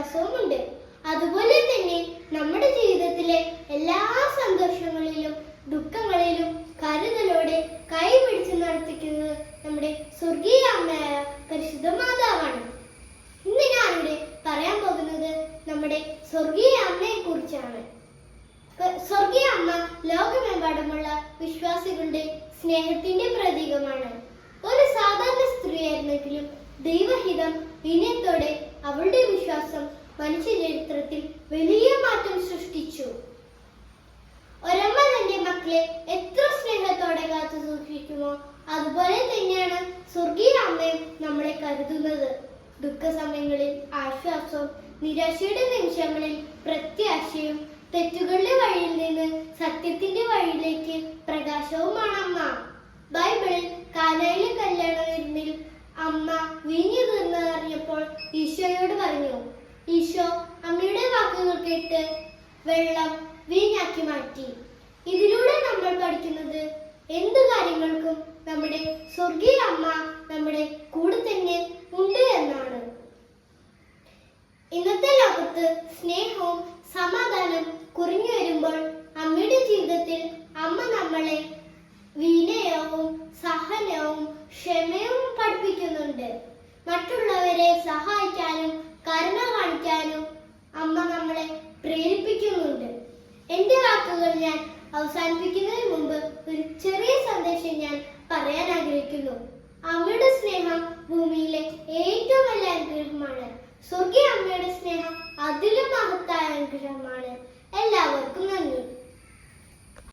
വിശ്വാസവുമുണ്ട്. അതുപോലെ തന്നെ നമ്മുടെ ജീവിതത്തിലെ എല്ലാ സന്തോഷങ്ങളിലും ദുഃഖങ്ങളിലും കരുതലോടെ കൈപിടിച്ച് നടത്തിക്കുന്നത് നമ്മുടെ സ്വർഗീയ അമ്മയായ പരിശുദ്ധ മാതാവാണ്. ഇന്ന് ഞാനിവിടെ പറയാൻ പോകുന്നത് നമ്മുടെ സ്വർഗീയ അമ്മയെ കുറിച്ചാണ്. സ്വർഗീയ അമ്മ ലോകമെമ്പാടുമുള്ള വിശ്വാസികളുടെ സ്നേഹത്തിന്റെ പ്രതീകമാണ്. ഒരു സാധാരണ സ്ത്രീയായിരുന്നെങ്കിലും ദൈവഹിതം വിനയത്തോടെ അവളുടെ വിശ്വാസം മനുഷ്യ ചരിത്രത്തിൽ വലിയ മാറ്റം സൃഷ്ടിച്ചു. ഒരമ്മ തന്റെ മക്കളെ എത്ര സ്നേഹത്തോടെ കാത്തു സൂക്ഷിക്കുമോ അതുപോലെ തന്നെയാണ് സ്വർഗീയ അമ്മയും നമ്മളെ കരുതുന്നത്. ദുഃഖസമയങ്ങളിൽ ആശ്വാസവും നിരാശയുടെ നിമിഷങ്ങളിൽ പ്രത്യാശയും തെറ്റുകളുടെ വഴിയിൽ നിന്ന് സത്യത്തിന്റെ വഴിയിലേക്ക് പ്രകാശവുമാണ് അമ്മ. ബൈബിളിൽ കാനായിലെ കല്യാണ വിരുന്നിൽ അമ്മ വീഞ്ഞു തീർന്നതറിഞ്ഞപ്പോൾ ഈശോയോട് പറഞ്ഞു. ഈശോ അമ്മയുടെ വാക്കുകൾ കേട്ട് വെള്ളം വീഞ്ഞാക്കി മാറ്റി. ഇതിലൂടെ നമ്മൾ പഠിക്കുന്നത് എന്ത് കാര്യങ്ങൾക്കും നമ്മുടെ സ്വർഗീയ അമ്മ നമ്മുടെ കൂടെ തന്നെ ഉണ്ട് എന്നാണ്. ഇന്നത്തെ ലോകത്ത് സ്നേഹവും സമാധാനം കുറഞ്ഞു വരുമ്പോൾ അമ്മയുടെ ജീവിതത്തിൽ അമ്മ നമ്മളെ വിനയവും സഹനവും ക്ഷമയും പഠിപ്പിക്കുന്നുണ്ട്. മറ്റുള്ളവരെ സഹായിക്കാനും കരുണ കാണിക്കാനും അമ്മ നമ്മളെ പ്രേരിപ്പിക്കുന്നുണ്ട്. എന്റെ വാക്കുകൾ ഞാൻ അവസാനിപ്പിക്കുന്നതിന് മുമ്പ് ഒരു ചെറിയ സന്ദേശം ഞാൻ പറയാൻ ആഗ്രഹിക്കുന്നു. അമ്മയുടെ സ്നേഹം ഭൂമിയിലെ ഏറ്റവും വലിയ അനുഗ്രഹമാണ്. സ്വർഗീയ അമ്മയുടെ സ്നേഹം